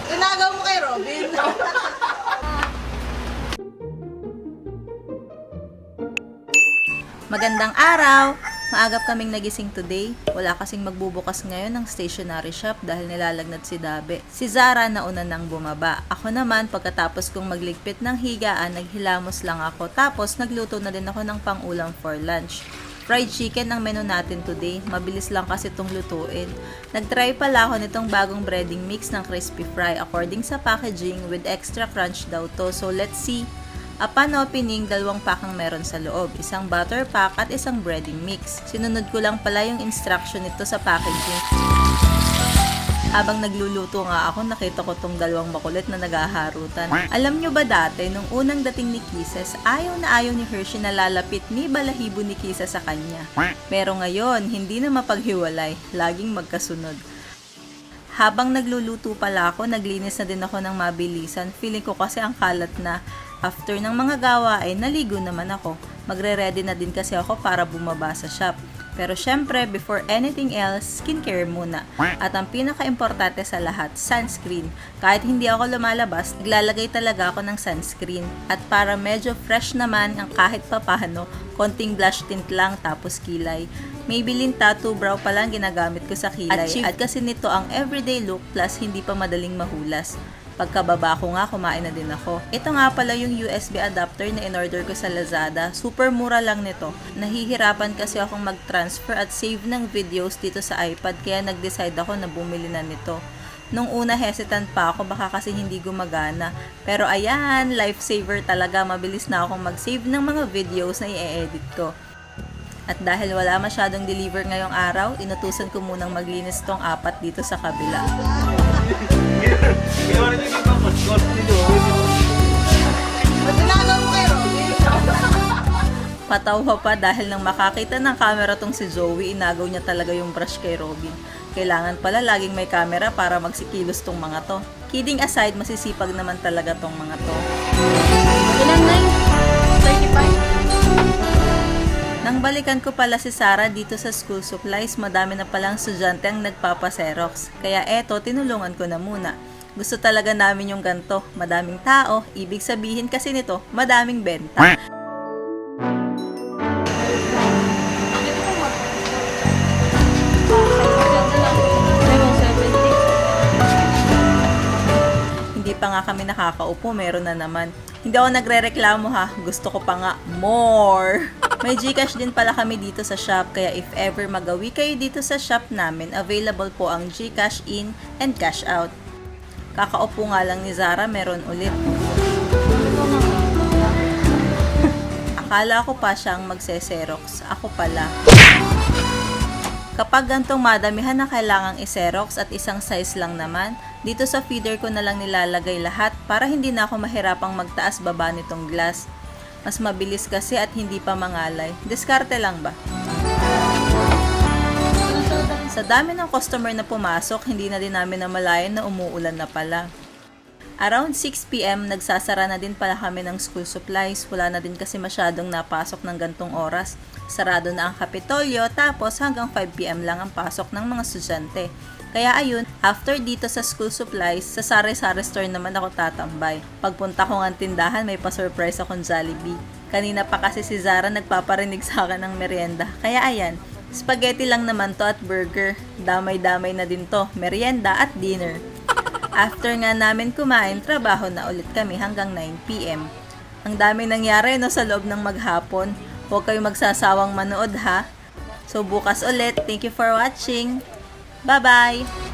Inagaw mo kay Robin. Magandang araw! Maagap kaming nagising today. Wala kasing magbubukas ngayon ng stationery shop dahil nilalagnat si Dabe. Si Zara nauna nang bumaba. Ako naman, pagkatapos kong magligpit ng higaan, naghilamos lang ako. Tapos nagluto na din ako ng pang-ulam for lunch. Fried chicken ang menu natin today. Mabilis lang kasi itong lutuin. Nagtry pala ako nitong bagong breading mix ng crispy fry according sa packaging with extra crunch daw to. So let's see. Upon opening, 2 pack ang meron sa loob. Isang butter pack at isang breading mix. Sinunod ko lang pala yung instruction nito sa packaging. Habang nagluluto nga ako, nakita ko tong 2 makulit na naghaharutan. Alam nyo ba dati, nung unang dating ni Kisses, ayaw ni Hershey na lalapit ni balahibo ni Kisses sa kanya. Pero ngayon, hindi na mapaghiwalay. Laging magkasunod. Habang nagluluto pala ako, naglinis na din ako ng mabilisan. Feeling ko kasi ang kalat na. After ng mga gawa ay naligo naman ako. Magre-ready na din kasi ako para bumaba sa shop. Pero syempre, before anything else, skincare muna. At ang pinaka-importante sa lahat, sunscreen. Kahit hindi ako lumalabas, naglalagay talaga ako ng sunscreen. At para medyo fresh naman ang kahit papano, konting blush tint lang tapos kilay. Maybelline Tattoo Brow pa lang ginagamit ko sa kilay. At kasi nito ang everyday look plus hindi pa madaling mahulas. Pagkababa ko nga, kumain na din ako. Ito nga pala yung USB adapter na in-order ko sa Lazada. Super mura lang nito. Nahihirapan kasi akong mag-transfer at save ng videos dito sa iPad kaya nag-decide ako na bumili na nito. Nung una hesitant pa ako baka kasi hindi gumagana. Pero ayan, lifesaver talaga. Mabilis na akong mag-save ng mga videos na i-edit ko. At dahil wala masyadong deliver ngayong araw, inutusan ko munang maglinis tong 4 dito sa kabila. Inagaw mo kay Robin. Patawa pa dahil nang makakita ng camera tong si Zoe, inagaw niya talaga yung brush kay Robin. Kailangan pala laging may camera para magsikilos tong mga to. Kidding aside, masisipag naman talaga tong mga to. Ilan na yun? 35? Nang balikan ko pala si Sarah dito sa school supplies, madami na palang estudyante ang nagpapaserox. Kaya eto, tinulungan ko na muna. Gusto talaga namin yung ganto. Madaming tao, ibig sabihin kasi nito, madaming benta. Hindi pa nga kami nakakaupo, meron na naman. Hindi ako nagrereklamo ha, gusto ko pa nga more. May Gcash din pala kami dito sa shop, kaya if ever magawi kayo dito sa shop namin, available po ang Gcash in and cash out. Kakaupo nga lang ni Zara, meron ulit. Akala ko pa siyang magse-xerox, ako pala. Kapag gantong madamihan na kailangang i-xerox at isang size lang naman, dito sa feeder ko na lang nilalagay lahat para hindi na ako mahirapang magtaas baba nitong glass. Mas mabilis kasi at hindi pa mangalay. Diskarte lang ba? Sa dami ng customer na pumasok, hindi na din namin namalayan na umuulan na pala. Around 6 PM, nagsasara na din pala kami ng school supplies. Wala na din kasi masyadong napasok ng gantong oras. Sarado na ang Kapitolyo, tapos hanggang 5 PM lang ang pasok ng mga estudyante. Kaya ayun, after dito sa school supplies, sa sari-sari store naman ako tatambay. Pagpunta ko ng tindahan, may pa-surprise akong Jollibee. Kanina pa kasi si Zara nagpaparinig sa akin ng merienda. Kaya ayan, spaghetti lang naman to at burger. Damay-damay na din to, merienda at dinner. After nga namin kumain, trabaho na ulit kami hanggang 9 PM. Ang dami nangyari no sa loob ng maghapon. Huwag kayong magsasawang manood ha. So bukas ulit. Thank you for watching. Bye-bye!